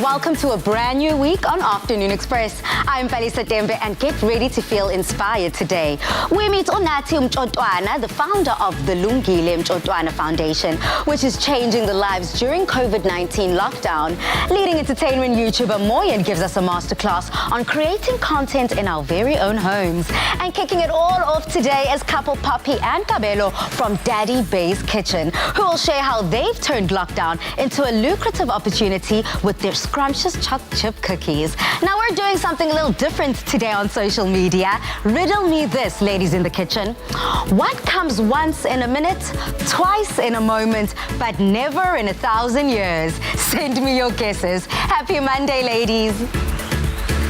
welcome to a brand new week on Afternoon Express. I'm Palisa Tembe and get ready to feel inspired today. We meet Unathi Mchotwana, the founder of the Lungile Mchotwana Foundation, which is changing the lives during COVID-19 lockdown. Leading entertainment YouTuber Moyen gives us a masterclass on creating content in our very own homes. And kicking it all off today is couple Poppy and Kabelo from Daddy Bay's Kitchen, who will share how they've turned lockdown into a lucrative opportunity with their scrumptious chocolate chip cookies. Now we're doing something a little different today on social media. Riddle me this, ladies in the kitchen. What comes once in a minute, twice in a moment, but never in 1,000 years? Send me your guesses. Happy Monday, ladies.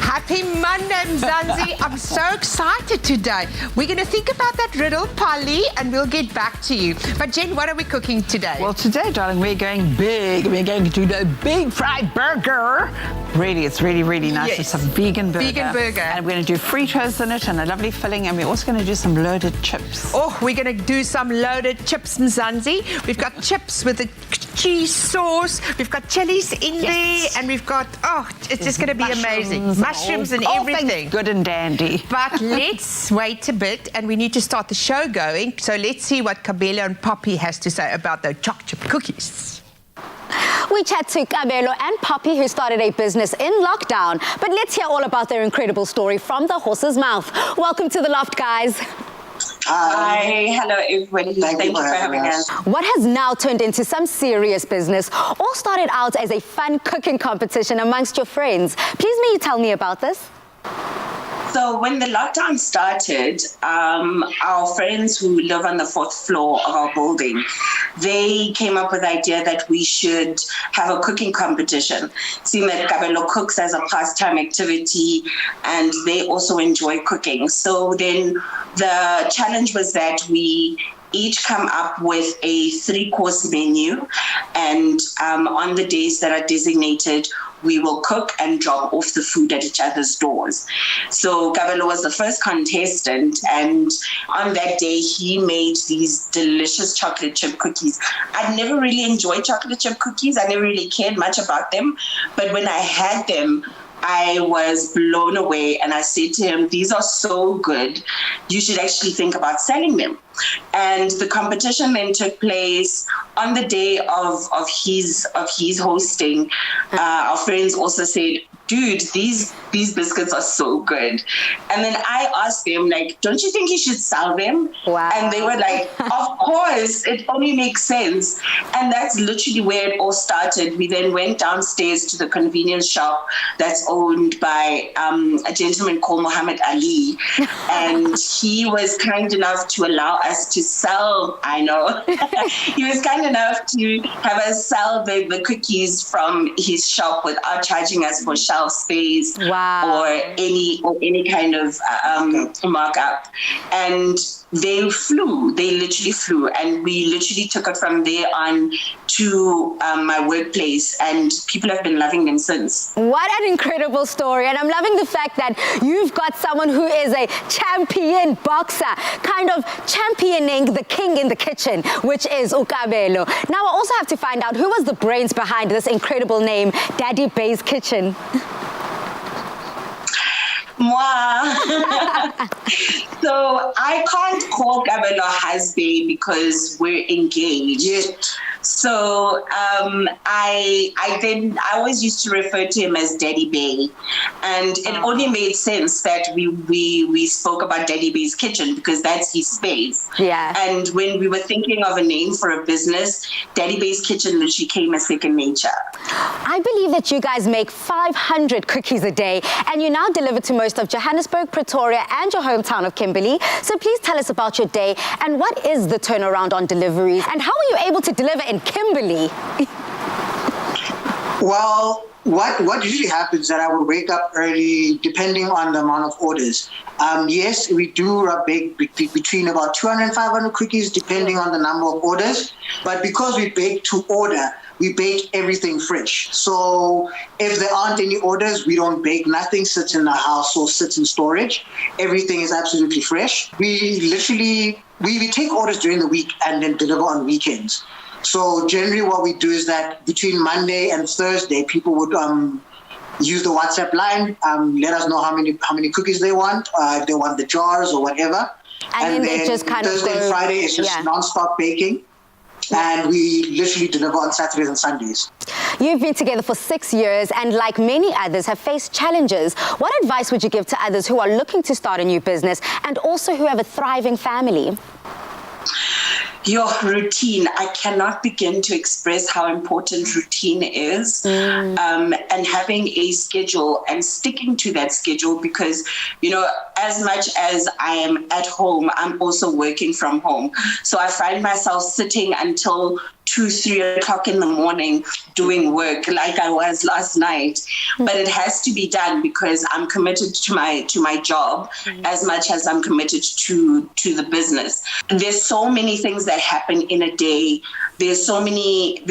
Happy Monday, Mzansi. I'm so excited today. We're going to think about that riddle, Polly, and we'll get back to you. But Jen, what are we cooking today? Well, today, darling, we're going big. We're going to do the big fried burger. Really, it's really, really nice. Yes. It's a vegan burger. Vegan burger. And we're going to do Fritos in it and a lovely filling. And we're also going to do some loaded chips. Oh, we're going to do some loaded chips, Mzansi. We've got chips with the cheese sauce. We've got chilies in there. And we've got, it's just going to be amazing. Mushrooms and everything. Good and dandy. But let's wait a bit, and we need to start the show going. So let's see what Kabelo and Poppy has to say about the chocolate chip cookies. We chat to Kabelo and Poppy, who started a business in lockdown. But let's hear all about their incredible story from the horse's mouth. Welcome to The Loft, guys. Hi, hello everybody. Thank you for having us. What has now turned into some serious business all started out as a fun cooking competition amongst your friends. Please may you tell me about this? So when the lockdown started, our friends who live on the 4th floor of our building, they came up with the idea that we should have a cooking competition. Seeing that Kabelo cooks as a pastime activity and they also enjoy cooking. So then the challenge was that we each come up with a 3-course menu, and on the days that are designated, we will cook and drop off the food at each other's doors. So Kabelo was the first contestant, and on that day, he made these delicious chocolate chip cookies. I'd never really enjoyed chocolate chip cookies. I never really cared much about them, but when I had them, I was blown away, and I said to him, these are so good, you should actually think about selling them. And the competition then took place on the day of his hosting. Our friends also said, dude, these biscuits are so good. And then I asked them, like, don't you think you should sell them? Wow. And they were like, of course, it only makes sense. And that's literally where it all started. We then went downstairs to the convenience shop that's owned by a gentleman called Muhammad Ali. And he was kind enough to allow us to sell, he was kind enough to have us sell the cookies from his shop without charging us for shelf space. Wow. or any kind of markup. And they literally flew, and we literally took it from there on to my workplace, and people have been loving them since. What an incredible story. And I'm loving the fact that you've got someone who is a champion boxer, kind of championing the king in the kitchen, which is Kabelo. Now I also have to find out who was the brains behind this incredible name, Daddy Bay's Kitchen. Moi. So I can't call Kabelo husband because we're engaged. So I always used to refer to him as Daddy Bay, and it only made sense that we spoke about Daddy Bay's Kitchen because that's his space. Yeah. And when we were thinking of a name for a business, Daddy Bay's Kitchen literally came as second nature. I believe that you guys make 500 cookies a day, and you now deliver to most of Johannesburg, Pretoria, and your hometown of Kimberley. So please tell us about your day, and what is the turnaround on deliveries, and how are you able to deliver in Kimberley? Well, what usually happens is that I will wake up early, depending on the amount of orders. Yes, we do bake between about 200 and 500 cookies, depending on the number of orders. But because we bake to order, we bake everything fresh. So if there aren't any orders, we don't bake. Nothing sits in the house or sits in storage. Everything is absolutely fresh. We literally, we take orders during the week and then deliver on weekends. So generally what we do is that between Monday and Thursday, people would use the WhatsApp line. Let us know how many cookies they want, if they want the jars or whatever. And then it just kind of Thursday and goes- Friday is just non-stop baking. And we literally deliver on Saturdays and Sundays. You've been together for 6 years and like many others have faced challenges. What advice would you give to others who are looking to start a new business and also who have a thriving family? Your routine. I cannot begin to express how important routine is, and having a schedule and sticking to that schedule, because, you know, as much as I am at home, I'm also working from home. So I find myself sitting until 2-3 o'clock in the morning doing work like I was last night. But it has to be done because I'm committed to my job as much as I'm committed to the business. There's so many things that happen in a day. There's so many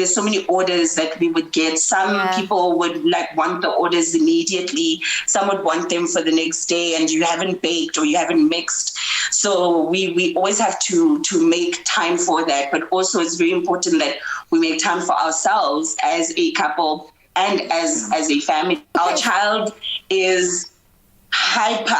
orders that we would get. Some people would want the orders immediately. Some would want them for the next day, and you haven't baked or you haven't mixed. So we always have to make time for that. But also it's very important that we make time for ourselves as a couple and as a family. Our child is hyper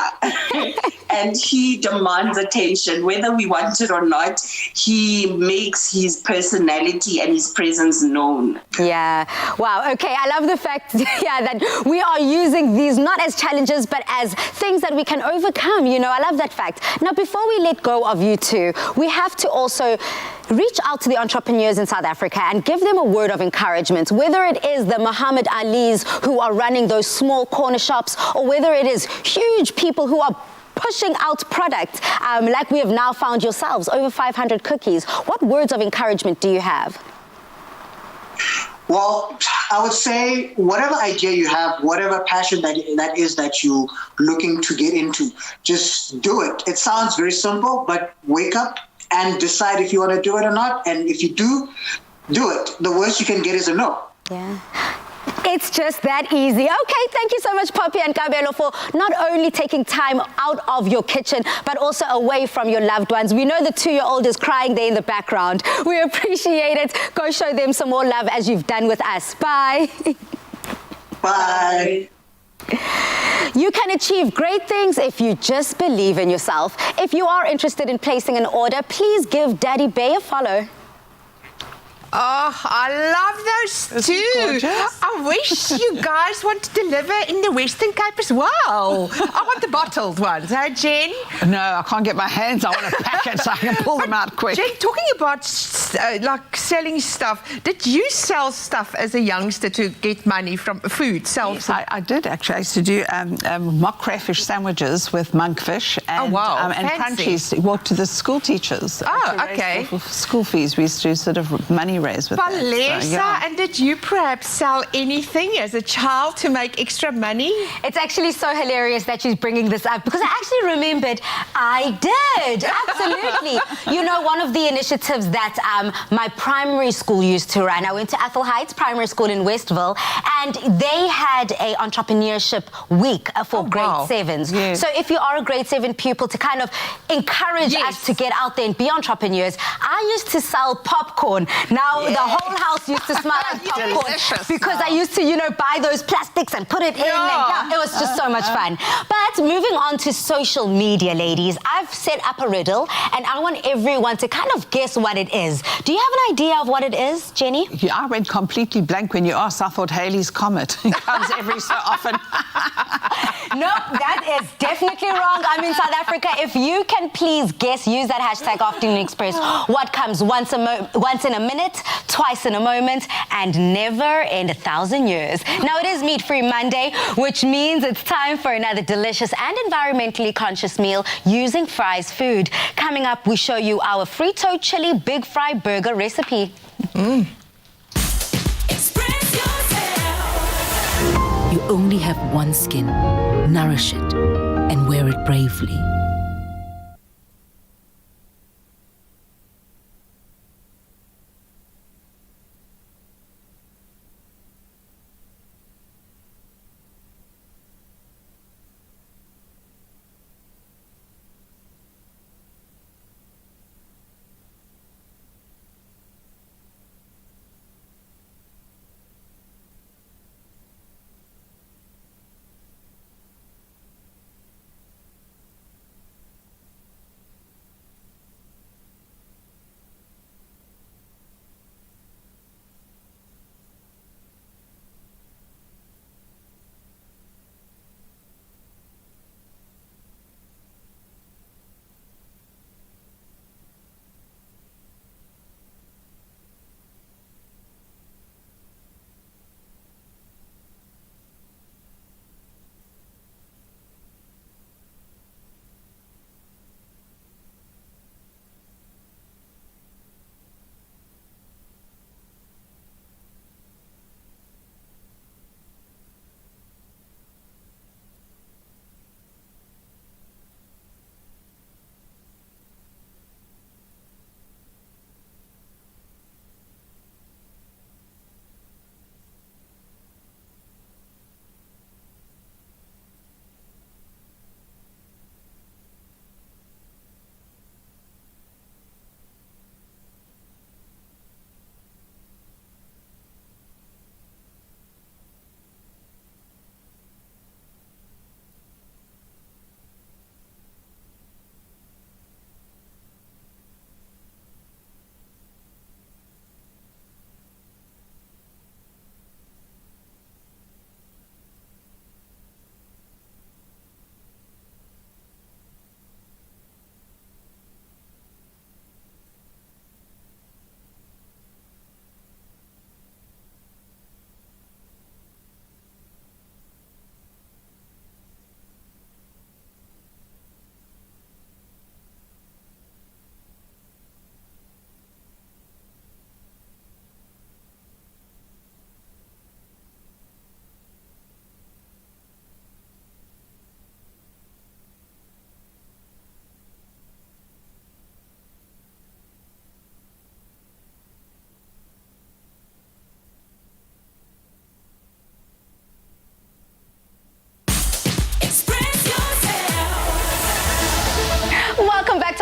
and he demands attention whether we want it or not. He makes his personality and his presence known. Yeah. Wow. Okay. I love the fact that we are using these not as challenges but as things that we can overcome. You know, I love that fact. Now, before we let go of you two, we have to also reach out to the entrepreneurs in South Africa and give them a word of encouragement, whether it is the Muhammad Alis who are running those small corner shops, or whether it is huge people who are pushing out product, like we have now found yourselves, over 500 cookies. What words of encouragement do you have? Well, I would say whatever idea you have, whatever passion that is that you're looking to get into, just do it. It sounds very simple, but wake up and decide if you want to do it or not. And if you do it. The worst you can get is a no. Yeah. It's just that easy. Okay, thank you so much, Poppy and Kabelo, for not only taking time out of your kitchen, but also away from your loved ones. We know the 2-year-old is crying there in the background. We appreciate it. Go show them some more love as you've done with us. Bye. Bye. You can achieve great things if you just believe in yourself. If you are interested in placing an order, please give Daddy Bay a follow. Oh, I love those too. I wish you guys want to deliver in the Western Cape as well. I want the bottled ones, huh, Jen? No, I can't get my hands. I want to pack it so I can pull them out quick. Jen, talking about like selling stuff, did you sell stuff as a youngster to get money from food? Yes, I did actually. I used to do mock crayfish sandwiches with monkfish and, and crunchies. Well, to the school teachers. Oh, okay. For school fees, we used to sort of money raise with Valesa, that. So, yeah. And did you perhaps sell anything as a child to make extra money? It's actually so hilarious that she's bringing this up because I actually remembered I did. Absolutely. You know, one of the initiatives that my primary school used to run, I went to Athol Heights Primary School in Westville, and they had a entrepreneurship week for grade 7s. Yes. So if you are a grade 7 pupil, to kind of encourage us to get out there and be entrepreneurs, I used to sell popcorn. Now the whole house used to smell like popcorn because I used to, you know, buy those plastics and put it in. And it was just so much fun. But moving on to social media, ladies, I've set up a riddle and I want everyone to kind of guess what it is. Do you have an idea of what it is, Jenny? Yeah, I went completely blank when you asked. I thought Halley's Comet. It comes every so often. No, that is definitely wrong. I'm in South Africa. If you can please guess, use that hashtag Afternoon Express. What comes once in a minute, twice in a moment, and never in 1,000 years. Now, it is Meat-Free Monday, which means it's time for another delicious and environmentally conscious meal using Fry's food. Coming up, we show you our Frito chili big fry burger recipe. Express yourself. You only have one skin. Nourish it and wear it bravely.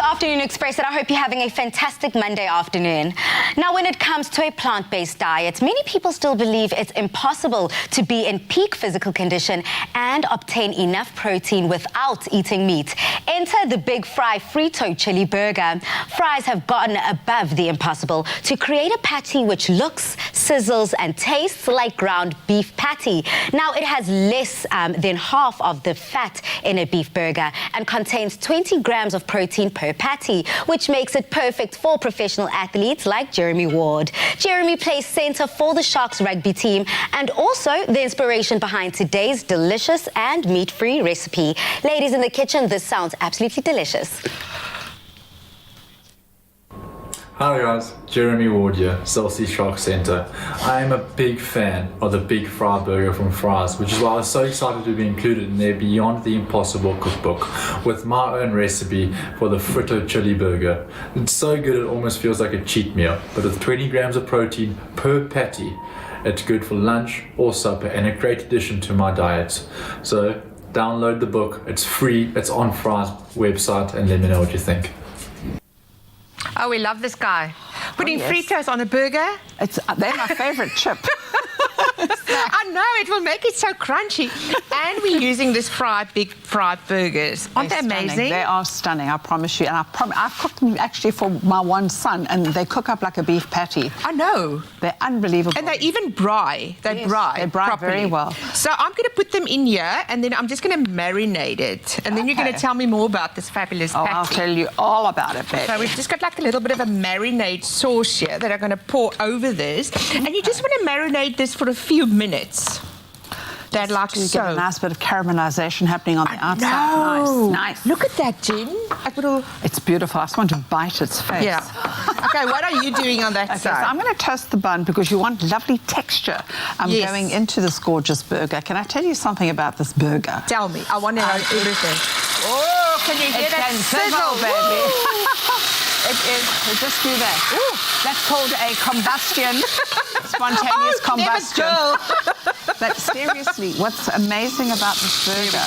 Afternoon Express, and I hope you're having a fantastic Monday afternoon. Now, when it comes to a plant-based diet, many people still believe it's impossible to be in peak physical condition and obtain enough protein without eating meat. Enter the Big Fry Frito chili burger. Fries have gotten above the impossible to create a patty which looks, sizzles, and tastes like ground beef patty. Now, it has less than half of the fat in a beef burger and contains 20 grams of protein per patty, which makes it perfect for professional athletes like Jeremy Ward. Jeremy plays centre for the Sharks rugby team and also the inspiration behind today's delicious and meat-free recipe. Ladies in the kitchen, this sounds absolutely delicious. Hi guys, Jeremy Ward here, Chelsea Shark Centre. I am a big fan of the Big Fry Burger from Fries, which is why I was so excited to be included in their Beyond the Impossible cookbook with my own recipe for the Frito chili burger. It's so good it almost feels like a cheat meal, but with 20 grams of protein per patty, it's good for lunch or supper and a great addition to my diet. So download the book, it's free, it's on Fries website, and let me know what you think. Oh, we love this guy. Putting yes. Fritos on a burger. They're my favourite chip. I know, it will make it so crunchy. And we're using this big fried burgers. Aren't they amazing? They are stunning, I promise you. And I've cooked them actually for my one son, and they cook up like a beef patty. I know. They're unbelievable. And they even braai. They braai properly. Very well. So I'm going to put them in here, and then I'm just going to marinate it. And then you're going to tell me more about this fabulous patty. I'll tell you all about it, baby. So we've just got like a little bit of a marinade sauce here that I'm going to pour over this. And you just want to marinate this for a few minutes. That like so. You so. get a nice bit of caramelization happening on the outside. No. Nice. Look at that, Jen. It's beautiful. I just want to bite its face. Yeah. Okay, what are you doing on that Okay, side? so I'm going to toast the bun because you want lovely texture going into this gorgeous burger. Can I tell you something about this burger? Tell me. I want to know everything. Oh, can you hear that sizzle, baby? It is. Just do that. Ooh, that's called a combustion. Spontaneous combustion. But seriously, what's amazing about this burger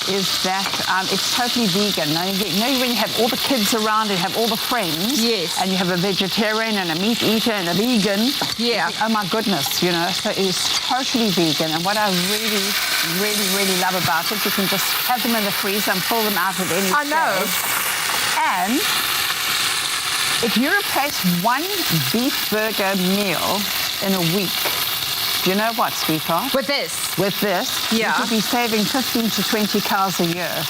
is that it's totally vegan. Now, you know when you have all the kids around and you have all the friends, and you have a vegetarian and a meat eater and a vegan. Yeah. Oh my goodness, you know, so it's totally vegan. And what I really, really, really love about it, you can just have them in the freezer and pull them out at any stage. I know. And if you replace one beef burger meal in a week, do you know what, sweetheart? With this? With this, you could be saving 15 to 20 cows a year.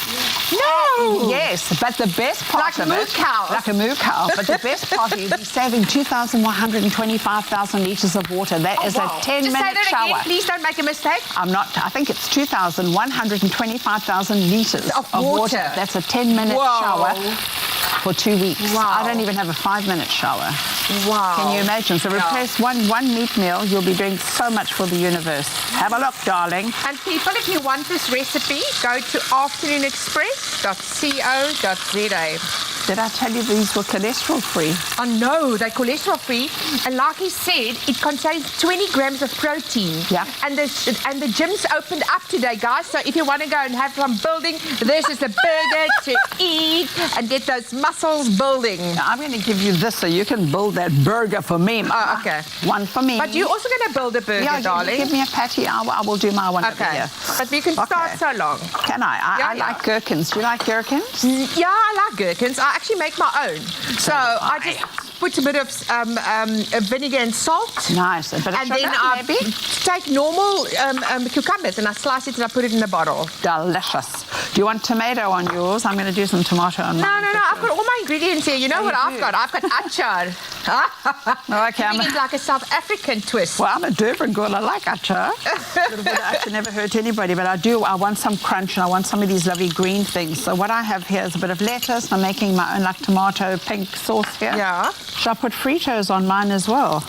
No! Yes, but the best part of it... Like a moo cow. But the best part is you'll be saving 2,125,000 litres of water. That is a 10-minute Just say that shower. again, please don't make a mistake. I think it's 2,125,000 litres of water. That's a 10-minute shower for 2 weeks. Wow. I don't even have a 5-minute shower. Wow. Can you imagine? So replace one meat meal, you'll be doing so much for the universe. Have a look, darling. And people, if you want this recipe, go to afternoonexpress.co.za. Did I tell you these were cholesterol-free? Oh, no, they're cholesterol-free. And like he said, it contains 20 grams of protein. Yeah. And the gym's opened up today, guys. So if you want to go and have some building, this is the burger to eat and get those muscles building. Now, I'm going to give you this so you can build that burger for me. Oh, okay. One for me. But you're also going to build a burger, darling. Give me a patty. I will do my one over here. But we can start so long. Can I? I like gherkins. Do you like gherkins? Yeah, I like gherkins. I actually make my own. So I just put a bit of vinegar and salt. Nice. A bit of and sugar, then I maybe? take normal cucumbers and I slice it and I put it in a bottle. Delicious. Do you want tomato on yours? I'm going to do some tomato on mine. No. I've got all my ingredients here. You know what I've got? I've got achar. Okay. It's like a South African twist. Well, I'm a Durban girl. I like achar. I've never hurt anybody, but I want some crunch and I want some of these lovely green things. So what I have here is a bit of lettuce. I'm making my own like tomato pink sauce here. Yeah. Should I put Fritos on mine as well?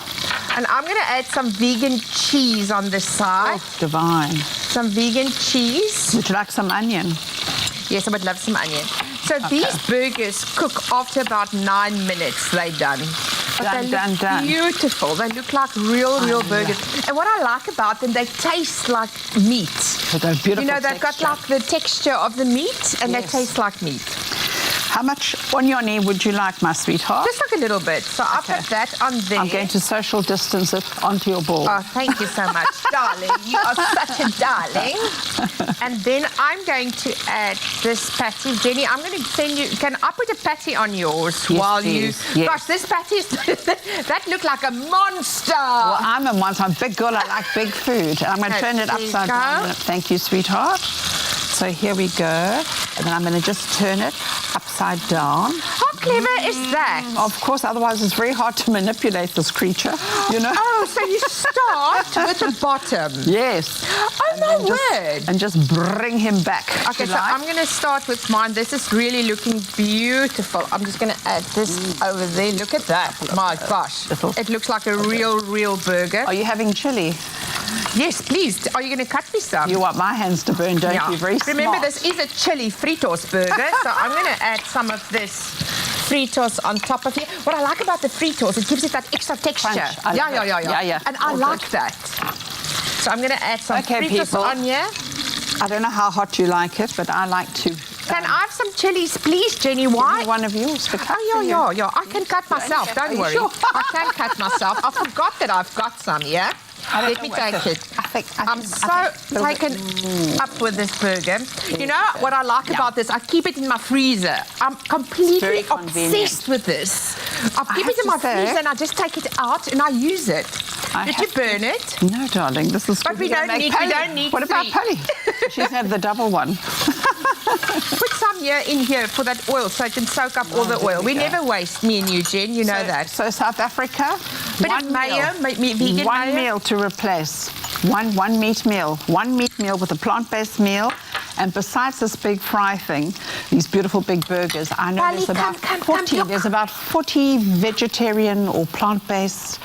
And I'm going to add some vegan cheese on this side. Oh, divine. Some vegan cheese. Would you like some onion? Yes, I would love some onion. So these burgers cook after about 9 minutes. They're done. But they look beautiful. They look like real burgers. And what I like about them, they taste like meat. They're beautiful. You know, they've got like the texture of the meat, and they taste like meat. How much onion would you like, my sweetheart? Just like a little bit. So I'll put that on there. I'm going to social distance it onto your bowl. Oh, thank you so much, darling. You are such a darling. And then I'm going to add this patty. Jenny, I'm going to send you... Can I put a patty on yours while please. you... Yes. Gosh, this patty is... that looked like a monster. Well, I'm a monster. I'm a big girl. I like big food. And I'm going to turn it There you upside go. down. Thank you, sweetheart. So here we go. And then I'm going to just turn it upside down. How clever is that? Of course, otherwise it's very hard to manipulate this creature, you know? Oh, so you start with the bottom. Yes. Oh, my word. And just bring him back. Okay, if so you like. I'm going to start with mine. This is really looking beautiful. I'm just going to add this over there. Look at that. My gosh. It looks like a real burger. Are you having chili? Yes, please. Are you going to cut me some? You want my hands to burn, don't you? Very Remember, smart. this is a chili Fritos burger, so I'm going to add some of this Fritos on top of here. What I like about the Fritos, it gives it that extra texture. Crunch. I love it. Yeah. And I All like good. that. So I'm going to add some Okay, Fritos people. on here. I don't know how hot you like it, but I like to. Can I have some chilies, please, Jenny? Why? Give me one of yours to cut Oh, for you. yeah. I can cut myself. Are Don't you worry. sure? I can cut myself. I forgot that I've got some, yeah? Let me take it. I'm so taken up with this burger. You know what I like about this? I keep it in my freezer. I'm completely very convenient. obsessed with this. I keep have it in my to say- freezer and I just take it out and I use it. I Did you have burn it? No, darling, this is. But we we're gonna don't make need- we Polly. don't need What about three. Polly? She's had the double one. Put some in here for that oil so it can soak up all the there oil. we We go. never waste, me and you, Jen. You know that. So South Africa, Bit one of mayo, meal. vegan One mayo. meal to replace. One meat meal. One meat meal with a plant-based meal. And besides this big fry thing, these beautiful big burgers, I know Polly, there's about come, 40. look. There's about 40 vegetarian or plant-based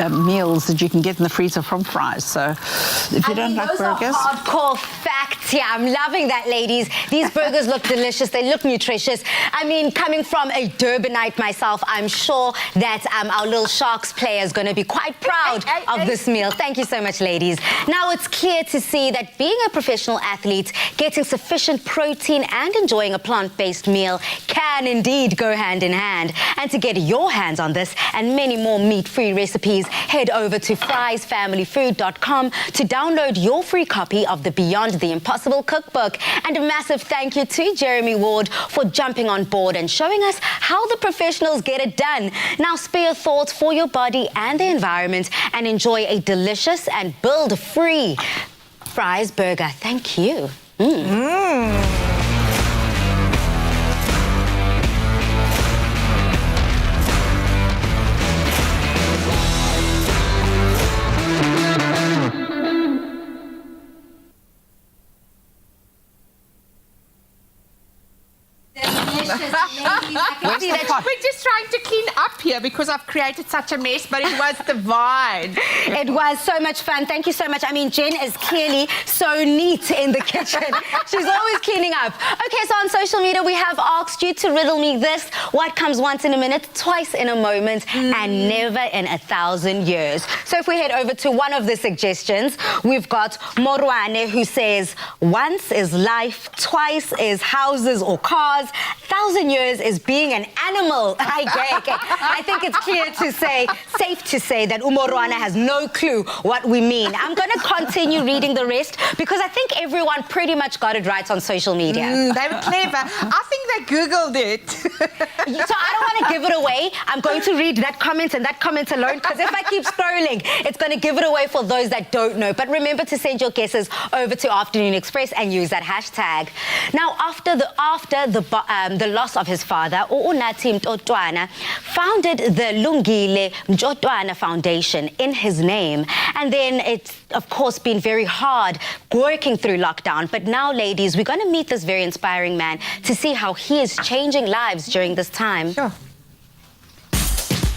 meals that you can get in the freezer from Fries. So if you don't like those burgers, are hardcore facts here. I'm loving that, ladies. These burgers look delicious. They look nutritious. I mean, coming from a Durbanite myself, I'm sure that our little Sharks player is going to be quite proud of this meal. Thank you so much, ladies. Now, it's clear to see that being a professional athlete, getting sufficient protein and enjoying a plant-based meal can indeed go hand in hand. And to get your hands on this and many more meat-free recipes, head over to friesfamilyfood.com to download your free copy of the Beyond the Impossible cookbook. And a massive thank you to Jeremy Ward for jumping on board and showing us how the professionals get it done. Now spare thoughts for your body and the environment and enjoy a delicious and build-free Fries burger. Thank you. where's the pot? We're just trying to clean up here because I've created such a mess, but it was divine. It was so much fun. Thank you so much. I mean, Jen is clearly so neat in the kitchen. She's always cleaning up. Okay, so on social media, we have asked you to riddle me this. What comes once in a minute, twice in a moment, and never in 1,000 years? So if we head over to one of the suggestions, we've got Morwane, who says, once is life, twice is houses or cars, 1,000 years is being an animal. I think it's clear to say, safe to say that Umorwana has no clue what we mean. I'm going to continue reading the rest because I think everyone pretty much got it right on social media. They were clever. I think they Googled it. So I don't want to give it away. I'm going to read that comment and that comment alone because if I keep scrolling, it's going to give it away for those that don't know. But remember to send your guesses over to Afternoon Express and use that hashtag. Now, after the loss of his father, Unathi Mtotwana founded the Lungile Mtotwana Foundation in his name. And then it's, of course, been very hard working through lockdown. But now, ladies, we're going to meet this very inspiring man to see how he is changing lives during this time. Sure.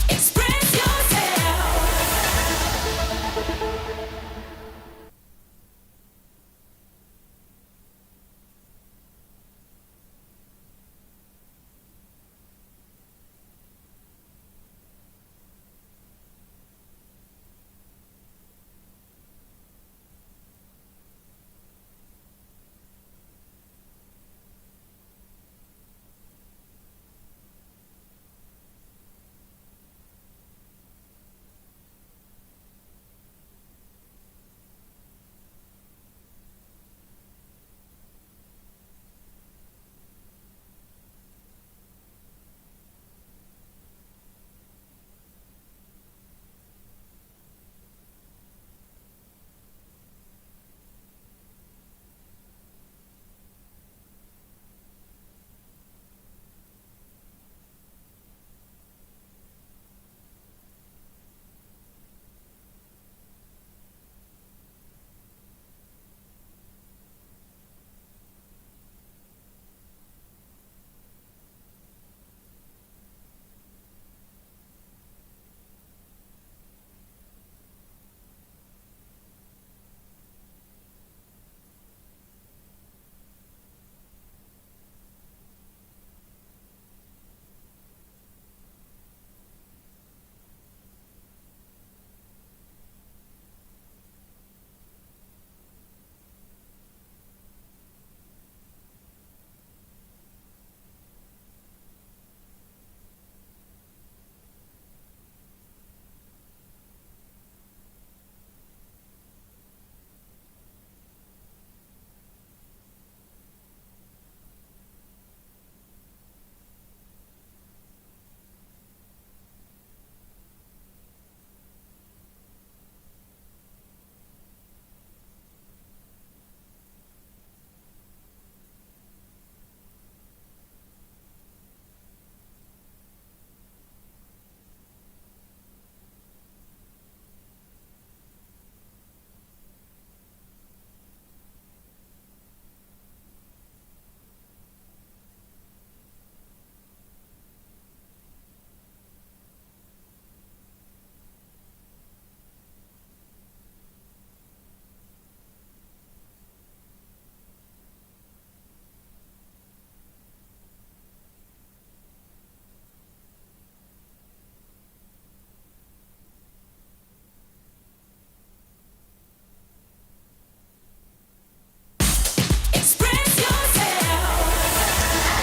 Express yourself.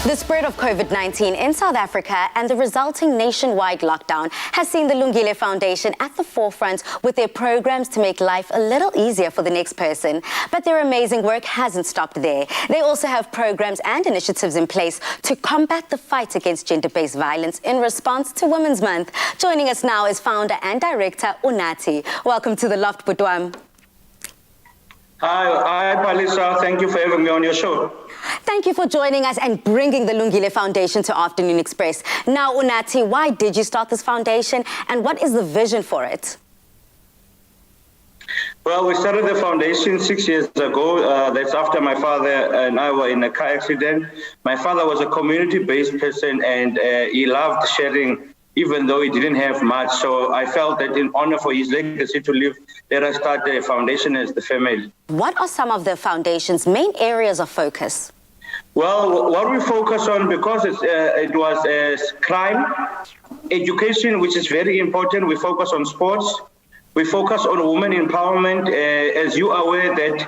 The spread of COVID-19 in South Africa and the resulting nationwide lockdown has seen the Lungile Foundation at the forefront with their programs to make life a little easier for the next person. But their amazing work hasn't stopped there. They also have programs and initiatives in place to combat the fight against gender-based violence in response to Women's Month. Joining us now is founder and director Unati. Welcome to the Loft, Budwam. Hi, Palisa. Thank you for having me on your show. Thank you for joining us and bringing the Lungile Foundation to Afternoon Express. Now, Unati, why did you start this foundation and what is the vision for it? Well, we started the foundation 6 years ago. That's after my father and I were in a car accident. My father was a community-based person and he loved sharing, even though he didn't have much. So I felt that in honor for his legacy to live, let us start the foundation as the family. What are some of the foundation's main areas of focus? Well, what we focus on, because it was crime, education, which is very important. We focus on sports. We focus on women empowerment. As you are aware that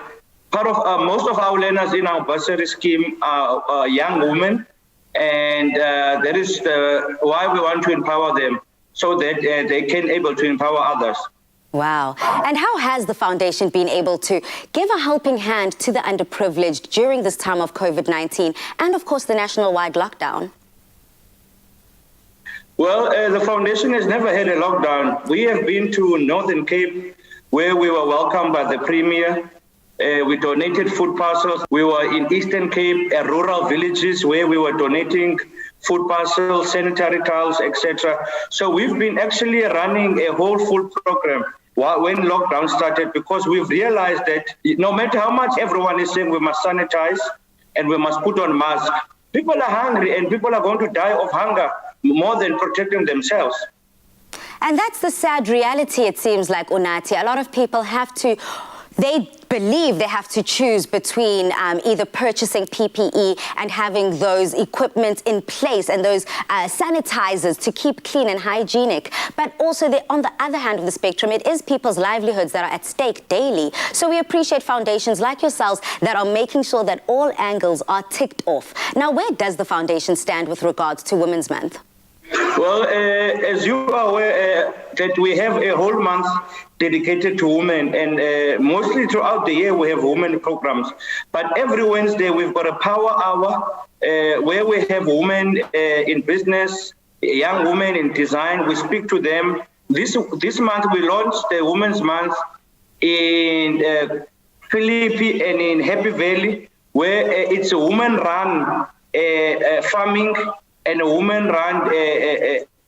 part of most of our learners in our bursary scheme are young women. And that is why we want to empower them so that they can able to empower others. Wow. And how has the foundation been able to give a helping hand to the underprivileged during this time of COVID-19 and, of course, the national-wide lockdown? Well, the foundation has never had a lockdown. We have been to Northern Cape, where we were welcomed by the Premier. We donated food parcels. We were in Eastern Cape, rural villages, where we were donating food parcels, sanitary towels, etc. So we've been actually running a whole full program when lockdown started, because we've realized that no matter how much everyone is saying we must sanitize and we must put on masks, people are hungry and people are going to die of hunger more than protecting themselves. And that's the sad reality, it seems like, Unati. A lot of people they believe they have to choose between either purchasing PPE and having those equipment in place and those sanitizers to keep clean and hygienic. But also, on the other hand of the spectrum, it is people's livelihoods that are at stake daily. So we appreciate foundations like yourselves that are making sure that all angles are ticked off. Now, where does the foundation stand with regards to Women's Month? Well, as you are aware, that we have a whole month dedicated to women, and mostly throughout the year we have women programs. But every Wednesday we've got a power hour where we have women in business, young women in design. We speak to them. This month we launched the Women's Month in Philippi and in Happy Valley, where it's a woman-run farming and a woman-run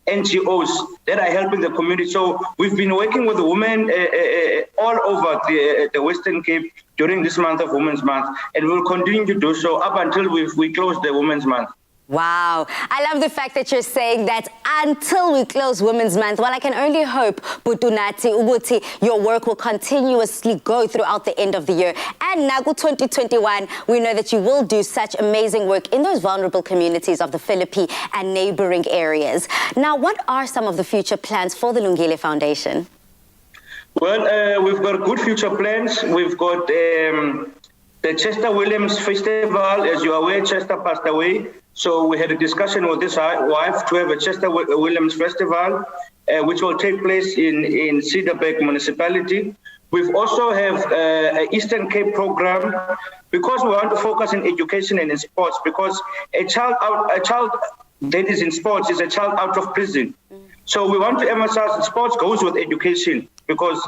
NGOs that are helping the community. So we've been working with women all over the Western Cape during this month of Women's Month, and we'll continue to do so up until we close the Women's Month. Wow. I love the fact that you're saying that until we close Women's Month. Well, I can only hope, Butunati, Ubuti, your work will continuously go throughout the end of the year. And Nagu 2021, we know that you will do such amazing work in those vulnerable communities of the Philippines and neighboring areas. Now, what are some of the future plans for the Lungile Foundation? Well, we've got good future plans. We've got the Chester Williams Festival. As you are aware, Chester passed away. So we had a discussion with his wife to have a Chester Williams Festival, which will take place in Cedarburg Municipality. We've also have an Eastern Cape program, because we want to focus on education and in sports, because a child that is in sports is a child out of prison. So we want to emphasize that sports goes with education, because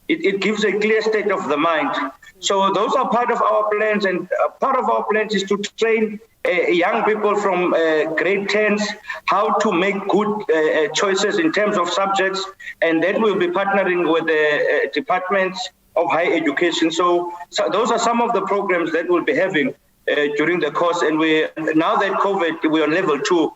it gives a clear state of the mind. So those are part of our plans, and part of our plans is to train young people from grade 10s how to make good choices in terms of subjects, and that will be partnering with the departments of higher education. So those are some of the programs that we'll be having during the course, and now that COVID, we're on level 2,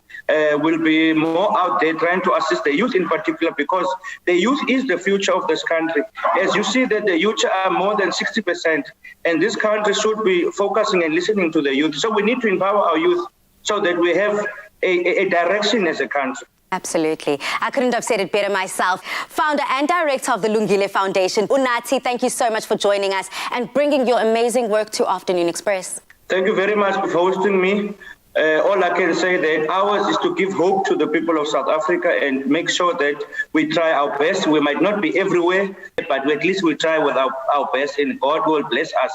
we'll be more out there trying to assist the youth in particular, because the youth is the future of this country. As you see that the youth are more than 60%, and this country should be focusing and listening to the youth. So we need to empower our youth so that we have a direction as a country. Absolutely. I couldn't have said it better myself. Founder and director of the Lungile Foundation, Unati, thank you so much for joining us and bringing your amazing work to Afternoon Express. Thank you very much for hosting me. all I can say that ours is to give hope to the people of South Africa and make sure that we try our best. We might not be everywhere, but at least we try with our best, and God will bless us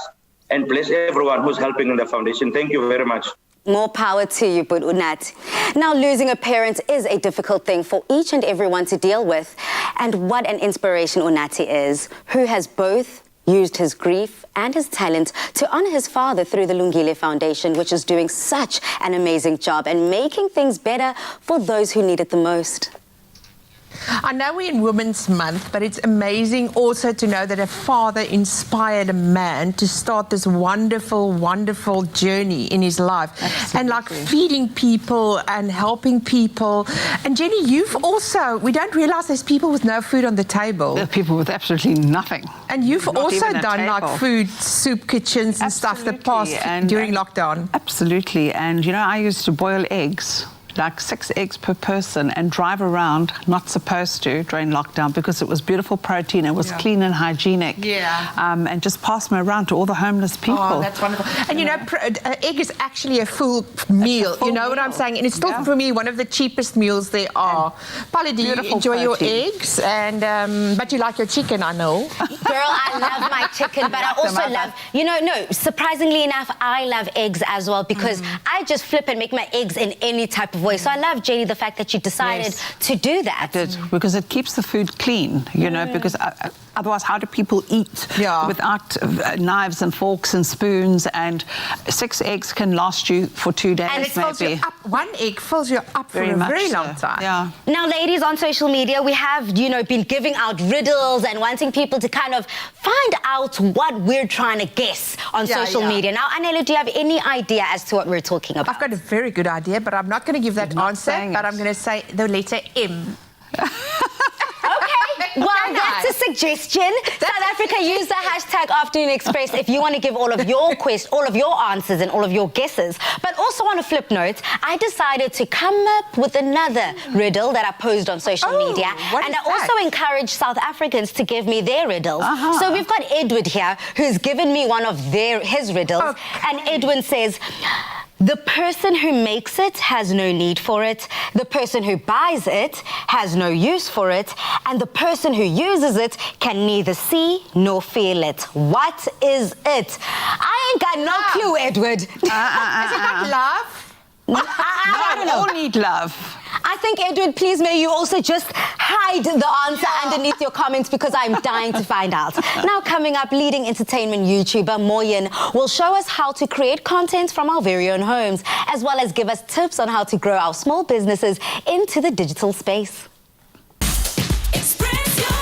and bless everyone who's helping in the foundation. Thank you very much. More power to you, but Unati. Now, losing a parent is a difficult thing for each and everyone to deal with. And what an inspiration Unati is, who has both used his grief and his talent to honor his father through the Lungile Foundation, which is doing such an amazing job and making things better for those who need it the most. I know we're in Women's Month, but it's amazing also to know that a father inspired a man to start this wonderful, wonderful journey in his life. Absolutely. And like feeding people and helping people. And Jenny, you've also, we don't realize there's people with no food on the table. There are people with absolutely nothing. And you've Not also even a done like table. food, soup kitchens and stuff the past during lockdown. Absolutely. And, you know, I used to boil eggs, like 6 eggs per person, and drive around, not supposed to, during lockdown, because it was beautiful protein, it was clean and hygienic. Yeah. And just pass them around to all the homeless people. Oh, that's wonderful. And you know, egg is actually a full meal. You know what I'm saying? And it's still, for me, one of the cheapest meals there are. Polly, do you enjoy your eggs? And but you like your chicken, I know. Girl, I love my chicken, but I also love, you know, no, surprisingly enough, I love eggs as well, because I just flip and make my eggs in any type of way. So I love, Jenny, the fact that you decided to do that. I did, because it keeps the food clean, you know, because otherwise how do people eat without knives and forks and spoons? And 6 eggs can last you for 2 days, And it fills you up. 1 egg fills you up for a very long time. Yeah. Now, ladies, on social media, we have, you know, been giving out riddles and wanting people to kind of find out what we're trying to guess on social media. Now, Anela, do you have any idea as to what we're talking about? I've got a very good idea, but I'm not going to give that answer, but I'm going to say the letter M. Okay, well, that's a suggestion. South Africa, use the hashtag Afternoon Express if you want to give all of your answers and all of your guesses. But also on a flip note, I decided to come up with another riddle that I posed on social media. And I also encourage South Africans to give me their riddles. So we've got Edward here, who's given me one of his riddles. And Edwin says, the person who makes it has no need for it. The person who buys it has no use for it. And the person who uses it can neither see nor feel it. What is it? I ain't got no clue, Edward. Is it not love? I don't know. We all need love. I think, Edward, please may you also just hide the answer underneath your comments, because I'm dying to find out. Now, coming up, leading entertainment YouTuber Moyen will show us how to create content from our very own homes, as well as give us tips on how to grow our small businesses into the digital space. Express yourself.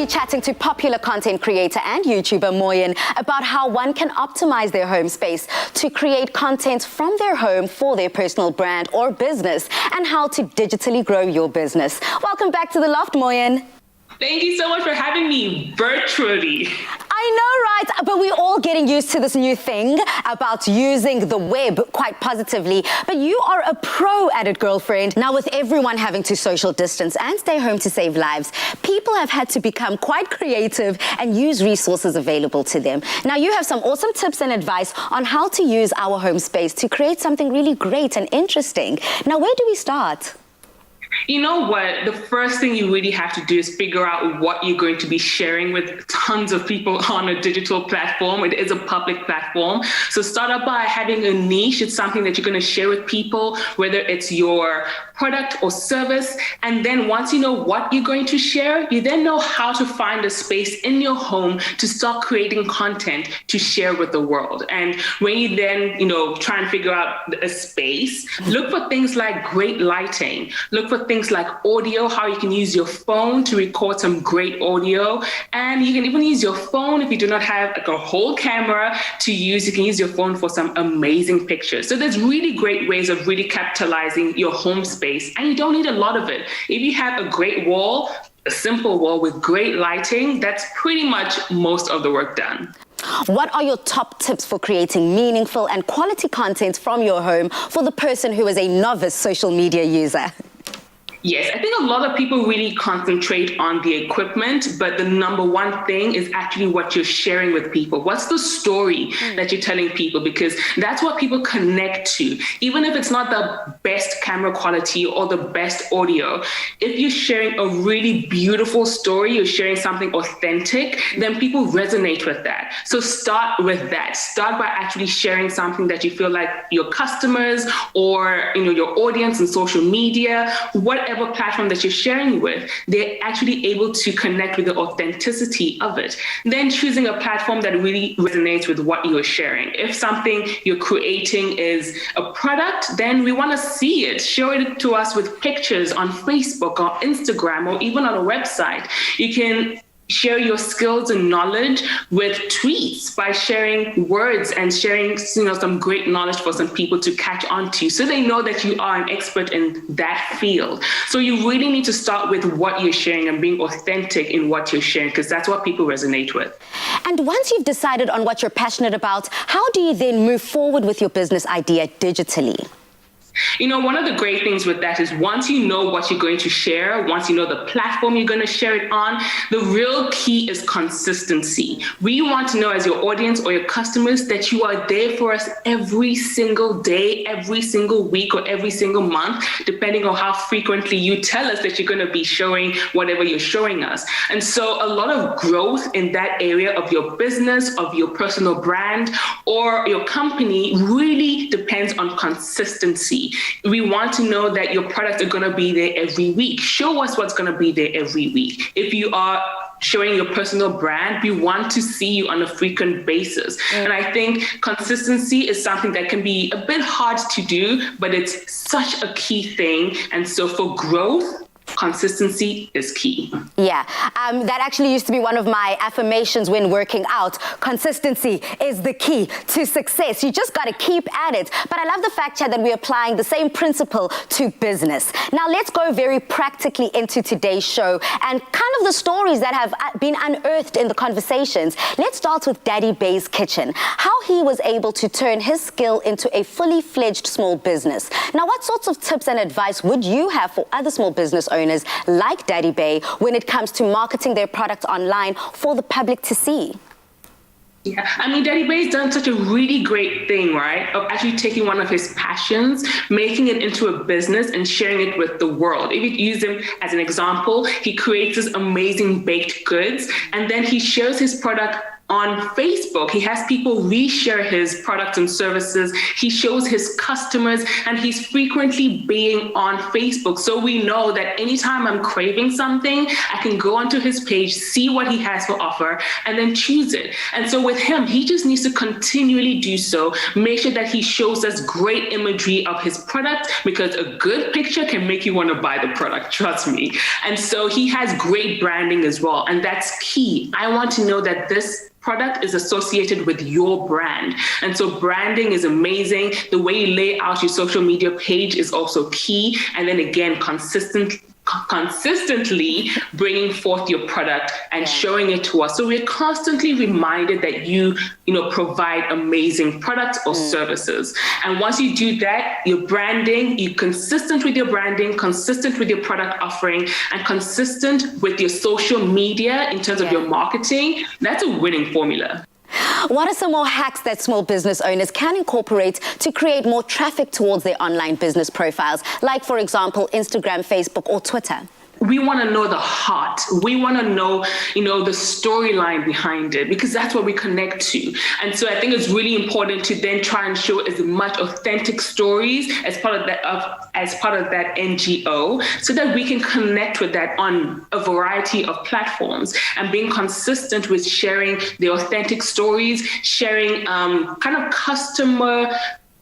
chatting to popular content creator and YouTuber Moyen about how one can optimize their home space to create content from their home for their personal brand or business, and how to digitally grow your business. Welcome back to The Loft, Moyen. Thank you so much for having me virtually. I know, right? But we're all getting used to this new thing about using the web quite positively. But you are a pro at it, girlfriend. Now, with everyone having to social distance and stay home to save lives, people have had to become quite creative and use resources available to them. Now, you have some awesome tips and advice on how to use our home space to create something really great and interesting. Now, where do we start? You know what? The first thing you really have to do is figure out what you're going to be sharing with tons of people on a digital platform. It is a public platform. So start out by having a niche. It's something that you're going to share with people, whether it's your product or service. And then once you know what you're going to share, you then know how to find a space in your home to start creating content to share with the world. And when you then, try and figure out a space, look for things like great lighting. Look for things like audio, how you can use your phone to record some great audio. And you can even use your phone if you do not have a whole camera to use. You can use your phone for some amazing pictures. So there's really great ways of really capitalizing your home space, and you don't need a lot of it. If you have a great wall, a simple wall with great lighting, that's pretty much most of the work done. What are your top tips for creating meaningful and quality content from your home for the person who is a novice social media user? Yes, I think a lot of people really concentrate on the equipment, but the number one thing is actually what you're sharing with people. What's the story that you're telling people? Because that's what people connect to. Even if it's not the best camera quality or the best audio, if you're sharing a really beautiful story, you're sharing something authentic, then people resonate with that. So start with that. Start by actually sharing something that you feel like your customers or your audience in social media, whatever platform that you're sharing with, they're actually able to connect with the authenticity of it. Then choosing a platform that really resonates with what you're sharing. If something you're creating is a product, then we want to see it. Show it to us with pictures on Facebook or Instagram or even on a website. You can share your skills and knowledge with tweets by sharing words and sharing some great knowledge for some people to catch on to, so they know that you are an expert in that field. So you really need to start with what you're sharing and being authentic in what you're sharing, because that's what people resonate with. And once you've decided on what you're passionate about, how do you then move forward with your business idea digitally? One of the great things with that is once you know what you're going to share, once you know the platform you're going to share it on, the real key is consistency. We want to know as your audience or your customers that you are there for us every single day, every single week, or every single month, depending on how frequently you tell us that you're going to be showing whatever you're showing us. And so a lot of growth in that area of your business, of your personal brand, or your company really depends on consistency. We want to know that your products are going to be there every week. Show us what's going to be there every week. If you are showing your personal brand, we want to see you on a frequent basis. And I think consistency is something that can be a bit hard to do, but it's such a key thing. And so for growth, consistency is key. Yeah, that actually used to be one of my affirmations when working out. Consistency is the key to success. You just got to keep at it. But I love the fact, Chad, that we're applying the same principle to business. Now, let's go very practically into today's show and kind of the stories that have been unearthed in the conversations. Let's start with Daddy Bay's Kitchen, how he was able to turn his skill into a fully fledged small business. Now, what sorts of tips and advice would you have for other small business owners like Daddy Bay when it comes to marketing their products online for the public to see? Yeah, Daddy Bay's done such a really great thing, right? Of actually taking one of his passions, making it into a business and sharing it with the world. If you use him as an example, he creates this amazing baked goods and then he shares his product on Facebook. He has people reshare his products and services. He shows his customers, and he's frequently being on Facebook. So we know that anytime I'm craving something, I can go onto his page, see what he has for offer, and then choose it. And so with him, he just needs to continually do so. Make sure that he shows us great imagery of his product, because a good picture can make you want to buy the product, trust me. And so he has great branding as well. And that's key. I want to know that this product is associated with your brand. And so branding is amazing. The way you lay out your social media page is also key. And then again, consistently bringing forth your product and showing it to us. So we're constantly reminded that you provide amazing products or services. And once you do that, your branding, you're consistent with your branding, consistent with your product offering, and consistent with your social media in terms of your marketing, that's a winning formula. What are some more hacks that small business owners can incorporate to create more traffic towards their online business profiles, like, for example, Instagram, Facebook, or Twitter? We want to know the heart. We want to know, the storyline behind it, because that's what we connect to. And so I think it's really important to then try and show as much authentic stories as part of that NGO, so that we can connect with that on a variety of platforms, and being consistent with sharing the authentic stories, sharing kind of customer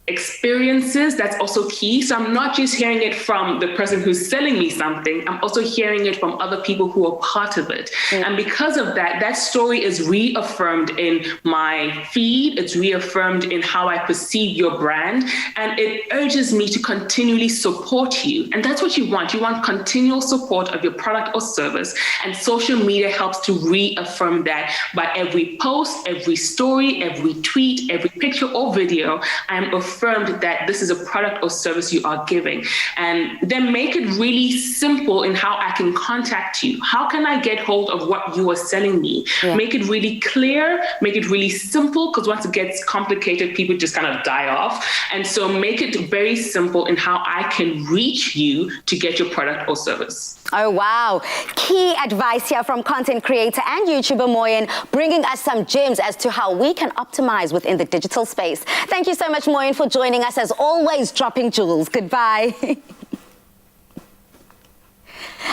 experiences. That's also key. So I'm not just hearing it from the person who's selling me something, I'm also hearing it from other people who are part of it. And because of that, that story is reaffirmed in my feed, it's reaffirmed in how I perceive your brand, and it urges me to continually support you. And that's what you want. You want continual support of your product or service, and social media helps to reaffirm that by every post, every story, every tweet, every picture or video. I'm affirmed that this is a product or service you are giving. And then make it really simple in how I can contact you. How can I get hold of what you are selling me? Make it really clear, make it really simple, because once it gets complicated, people just kind of die off. And so make it very simple in how I can reach you to get your product or service. Oh, wow. Key advice here from content creator and YouTuber Moyen, bringing us some gems as to how we can optimize within the digital space. Thank you so much, Moyen, for joining us. As always, dropping jewels. Goodbye.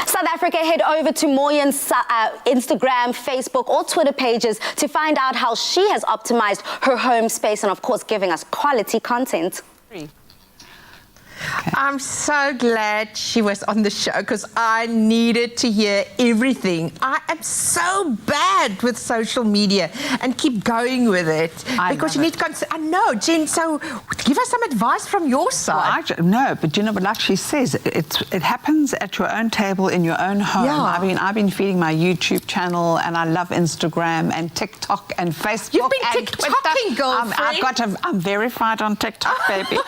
South Africa, head over to Moyen's Instagram, Facebook, or Twitter pages to find out how she has optimized her home space and, of course, giving us quality content. I'm so glad she was on the show, because I needed to hear everything. I am so bad with social media and keep going with it. Because you need to... I know, Jen, so give us some advice from your side. Well, no, but like she says, it happens at your own table in your own home. Yeah. I've been feeding my YouTube channel, and I love Instagram and TikTok and Facebook. You've been TikToking, girlfriend. I'm verified on TikTok, baby.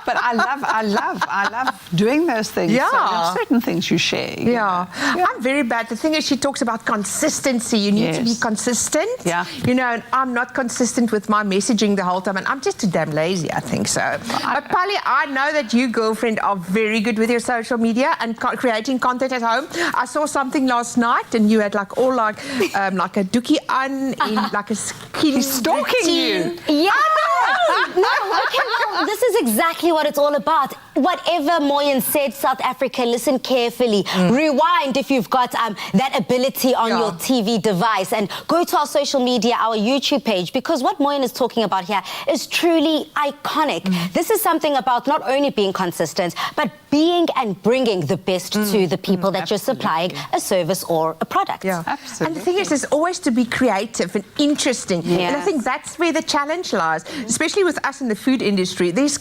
But I love doing those things. Yeah. So there are certain things you share. Yeah. I'm very bad. The thing is, she talks about consistency. You need to be consistent. Yeah. And I'm not consistent with my messaging the whole time, and I'm just too damn lazy, I think so. But Polly, I know that you, girlfriend, are very good with your social media and creating content at home. I saw something last night, and you had like a dookie on in like a skin. He's stalking you. Yeah. No, this is exactly what it's all about. Whatever Moyen said, South Africa, listen carefully. Rewind if you've got that ability on your TV device, and go to our social media, our YouTube page, because what Moyen is talking about here is truly iconic. This is something about not only being consistent, but being and bringing the best to the people that you're supplying a service or a product. Yeah, absolutely. And the thing is always to be creative and interesting. Yes. And I think that's where the challenge lies, especially with us in the food industry. There's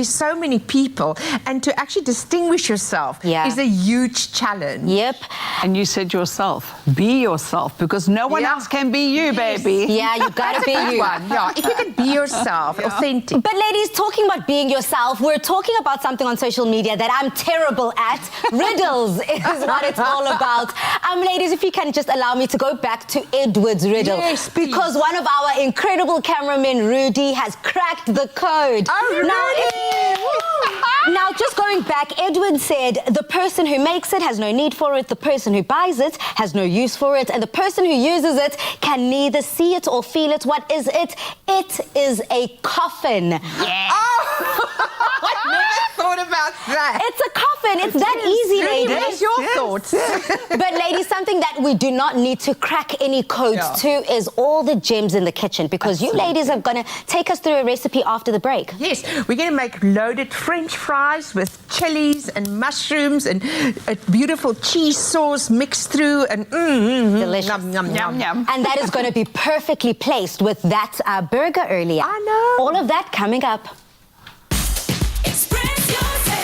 so many people, and to actually distinguish yourself is a huge challenge. Yep. And you said yourself, be yourself, because no one else can be you, baby. Yeah, you gotta be you. Yeah, if you can be yourself, authentic. But ladies, talking about being yourself, we're talking about something on social media that I'm terrible at. Riddles is what it's all about. Ladies, if you can just allow me to go back to Edward's riddle. Yes, because one of our incredible cameramen, Rudy, has cracked the code. Oh, Rudy! Now, just going back, Edward said the person who makes it has no need for it, the person who buys it has no use for it, and the person who uses it can neither see it or feel it. What is it? It is a coffin. Yeah. Oh, I never thought about that. It's a coffin. It's that easy, ladies. What is your thoughts? But ladies, something that we do not need to crack any codes to is all the gems in the kitchen, because you ladies are going to take us through a recipe after the break. Yes, we're going to make loaded French fries with chilies and mushrooms and a beautiful cheese sauce mixed through and delicious. Yum, yum, yum, yum. And that is going to be perfectly placed with that burger earlier. I know. All of that coming up. Express yourself.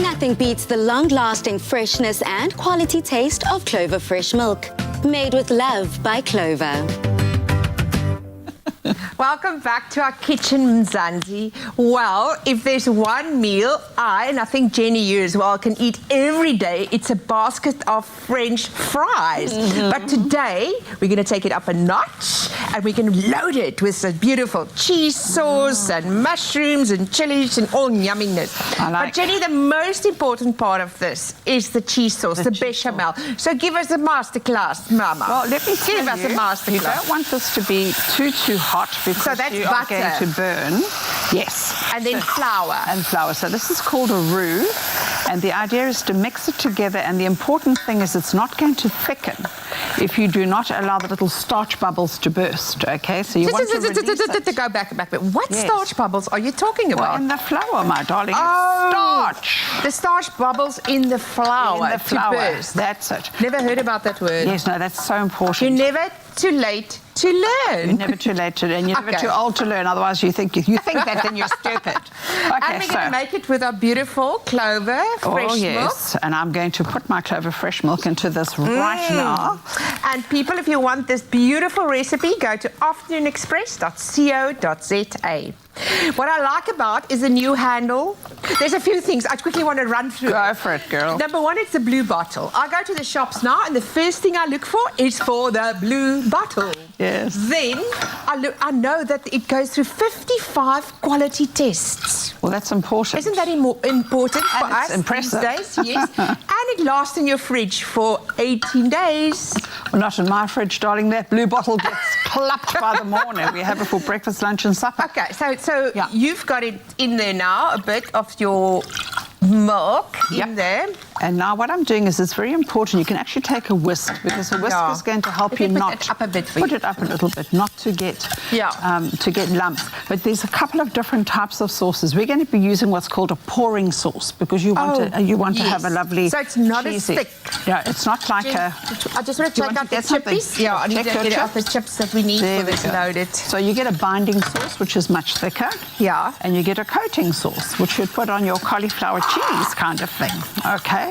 Nothing beats the long-lasting freshness and quality taste of Clover fresh milk. Made with love by Clover. Welcome back to our kitchen, Mzansi. Well, if there's one meal and I think Jenny, you as well, can eat every day, it's a basket of French fries. But today, we're going to take it up a notch and we're going to load it with a beautiful cheese sauce and mushrooms and chilies and all yumminess. But Jenny, the most important part of this is the cheese sauce, the bechamel. So give us a masterclass, Mama. Well, let me tell give us a masterclass. You don't want this to be too hot because So that's you are butter. going to burn. Yes. And then flour. And flour. So this is called a roux. And the idea is to mix it together. And the important thing is it's not going to thicken if you do not allow the little starch bubbles to burst. Okay, so you want to release it. Go back. What Yes. starch bubbles are you talking Well, about? in the flour, my darling. Oh. Starch. The starch bubbles in the flour. In the flour. To burst. That's it. Never heard about that word. Yes, no, that's so important. You're never too late to learn. You're never too late to learn. You're never Okay. too old to learn. Otherwise, you think that, then you're stupid. Okay, And we're going to make it with our beautiful clover fresh oh, milk. yes. And I'm going to put my clover fresh milk into this right now. And people, if you want this beautiful recipe, go to afternoonexpress.co.za. What I like about is the new handle. There's a few things I quickly want to run through. Go for it, girl. Number one, it's the blue bottle. I go to the shops now, and the first thing I look for is for the blue bottle. Yes. Then I know that it goes through 55 quality tests. Well, that's important. Isn't that important for And us it's impressive. these days? Yes. And it lasts in your fridge for 18 days. Well, not in my fridge, darling. That blue bottle gets clapped by the morning. We have it for breakfast, lunch, and supper. Okay, so Yeah. you've got it in there now, a bit of your milk in there. And now what I'm doing is it's very important. You can actually take a whisk because a whisk Yeah. is going to help Let you me put not that up a bit for put you. it up a little bit, not to get Yeah. to get lumps. But there's a couple of different types of sauces. We're going to be using what's called a pouring sauce because you want to have a lovely. So it's not as cheesy. thick. Yeah, it's not like a. I just want to Do you check want out to the get something? chippies. Yeah, I need Check to your get out the chips. chips that we need There for we this go. loaded. So you get a binding sauce, which is much thicker. Yeah. And you get a coating sauce, which you put on your cauliflower cheese kind of thing. Okay.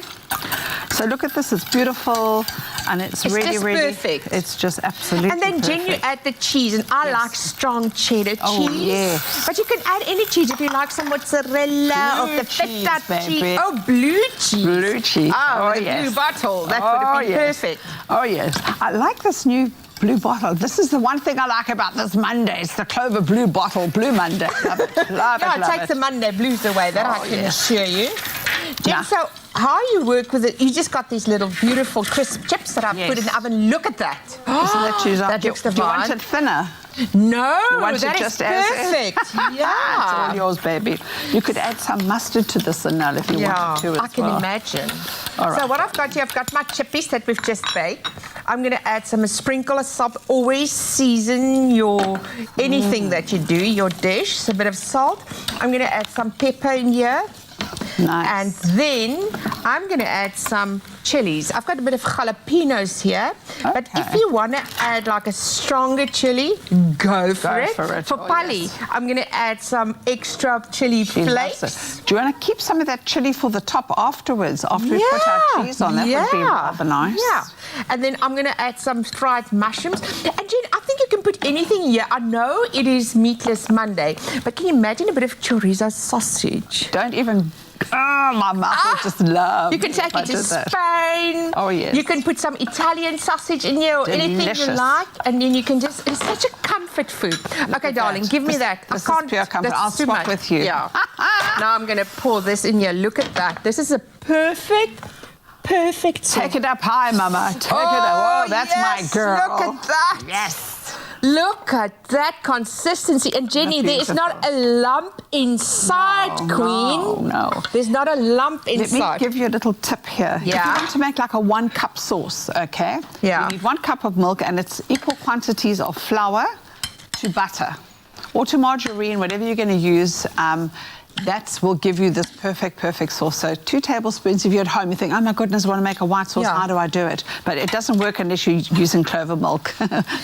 So look at this. It's beautiful, and it's really, just really perfect. It's just absolutely. And then Jen, you perfect. add the cheese, and I like strong cheddar cheese. Oh, yes. But you can add any cheese if you like some mozzarella Blue or the cheese, feta baby. cheese. Oh, blue cheese. Blue cheese. Oh, Oh, the yes. blue bottle. That would have been yes. perfect. Oh yes, I like this new blue bottle. This is the one thing I like about this Monday. It's the Clover Blue Bottle, Blue Monday. Love it, love Yeah, it, it love takes it. the Monday blues away. That I Oh, can yes. assure you. Jen, Yeah. so how you work with it, you just got these little beautiful crisp chips that I've Yes. put in the oven. Look at that. Isn't that cheese? That looks Do you want divine. it thinner? No, You want that it is just as is? perfect. It's all Yeah. yours, baby. You could add some mustard to this, Anel, if you wanted to as I can well. imagine. All right. So what I've got here, I've got my chippies that we've just baked. I'm going to add a sprinkle of salt. Always season your anything that you do, your dish. So a bit of salt. I'm going to add some pepper in here. Nice. And then I'm going to add some chilies. I've got a bit of jalapenos here. But if Okay. you want to add like a stronger chili, go for it. for it. For Oh, Pali, yes. I'm going to add some extra chili She loves flakes. it. Do you want to keep some of that chili for the top afterwards, after we put our cheese on? That would be rather nice. Yeah. And then I'm going to add some fried mushrooms. And Jen, I think you can put anything here. I know it is Meatless Monday, but can you imagine a bit of chorizo sausage? Don't even. Oh, my mouth will just love. You can take if I it to did that. Spain. Oh, yes. You can put some Italian sausage in here or anything you Delicious. like. And then you can just, it's such a comfort food. Okay, at darling, that. give me This- that. this is pure comfort. that's I'll too swap much. with you. Yeah. Now I'm going to pour this in here. Look at that. This is a perfect Take it up high, Mama. Take it up. Oh, that's my yes, girl. Look at that. Yes. Look at that consistency. And Jenny, there is not a lump inside, Queen. No. There's not a lump Let inside. me give you a little tip here. If you Yeah. want to make like a 1 cup sauce, okay? Yeah. You need 1 cup of milk and it's equal quantities of flour to butter or to margarine, whatever you're going to use. That will give you this perfect sauce. So 2 tablespoons. If you're at home, you think, oh my goodness, I want to make a white sauce. Yeah. How do I do it? But it doesn't work unless you're using clover milk.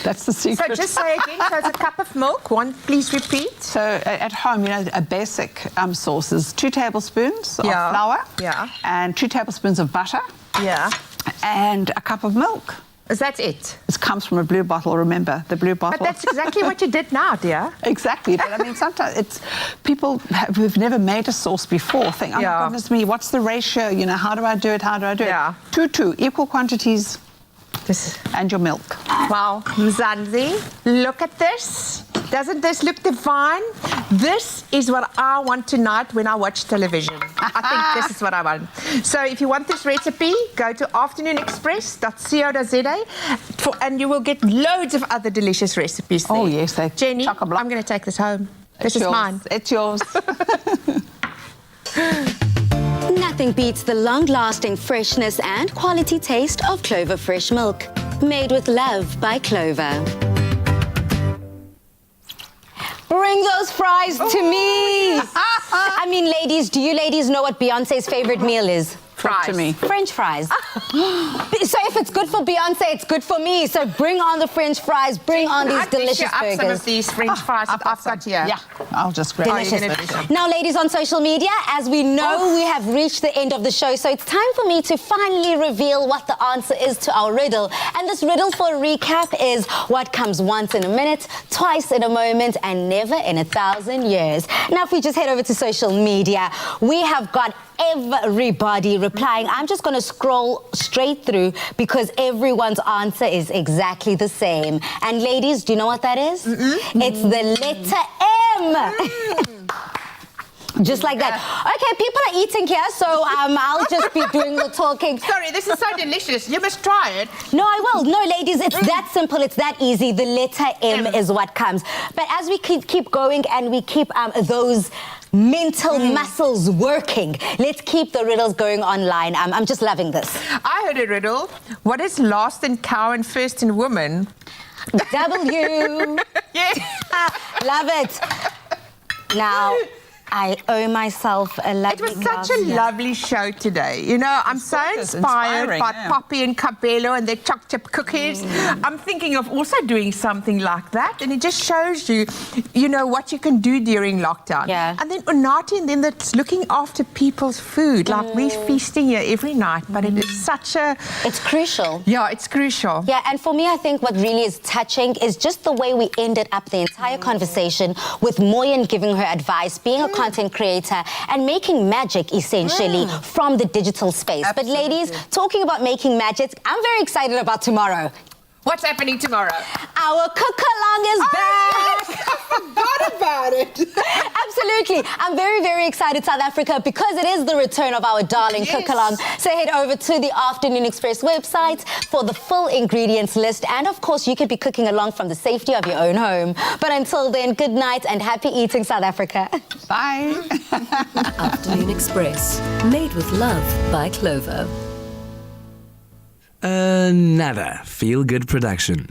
That's the secret. So just say again, so it's a cup of milk. One, please repeat. So at home, you know, a basic sauce is 2 tablespoons of Yeah. flour, Yeah. and 2 tablespoons of butter, Yeah. and a cup of milk. Is that it? This comes from a blue bottle. Remember the blue bottle. But that's exactly what you did now, dear. Exactly, but I mean, sometimes it's people who've never made a sauce before think, oh Yeah. my goodness me, what's the ratio? You know, how do I do it? How do I do Yeah. it? 2, equal quantities, This, and your milk. wow, Mzansi, look at this. Doesn't this look divine? This is what I want tonight when I watch television. I think this is what I want. So if you want this recipe, go to afternoonexpress.co.za and you will get loads of other delicious recipes there. Oh, yes. Jenny, I'm going to take this home. This is mine. It's yours. Nothing beats the long-lasting freshness and quality taste of Clover fresh milk. Made with love by Clover. Bring those fries to me. I mean, ladies, do you ladies know what Beyonce's favorite meal is? Fries. To me. French fries. So if it's good for Beyonce, it's good for me. So bring on the French fries. Bring on these delicious burgers. Some of these French fries I've got here. Yeah, I'll just grab Delicious. Now, ladies on social media, as we know, we have reached the end of the show. So it's time for me to finally reveal what the answer is to our riddle. And this riddle, for a recap, is what comes once in a minute, twice in a moment, and never in 1,000 years. Now, if we just head over to social media, we have got everybody replying. I'm just going to scroll straight through because everyone's answer is exactly the same. And ladies, do you know what that is? It's the letter M. Just like that. Okay, people are eating here, so I'll just be doing the talking. Sorry, this is so delicious. You must try it. No, I will. No, ladies, it's that simple. It's that easy. The letter M is what comes. But as we keep going and we keep those mental muscles working, let's keep the riddles going online. I'm just loving this. I heard a riddle. What is last in cow and first in woman? W. Yes. Love it. Now, I owe myself a lovely It was such a lovely show today. You know, I'm so inspired by Poppy and Cabello and their choc chip cookies. I'm thinking of also doing something like that, and it just shows you, you know, what you can do during lockdown. Yeah. And then Unati, and then that's looking after people's food. Like we're feasting here every night, but it is such a... It's crucial. Yeah, it's crucial. Yeah, and for me, I think what really is touching is just the way we ended up the entire conversation with Moyen giving her advice, being a content creator and making magic essentially from the digital space. Absolutely. But ladies, talking about making magic, I'm very excited about tomorrow. What's happening tomorrow? Our cook-along is back! I forgot about it. Absolutely. I'm very, very excited, South Africa, because it is the return of our darling cook-along. So head over to the Afternoon Express website for the full ingredients list. And, of course, you could be cooking along from the safety of your own home. But until then, good night and happy eating, South Africa. Bye. Afternoon Express. Made with love by Clover. Another feel-good production.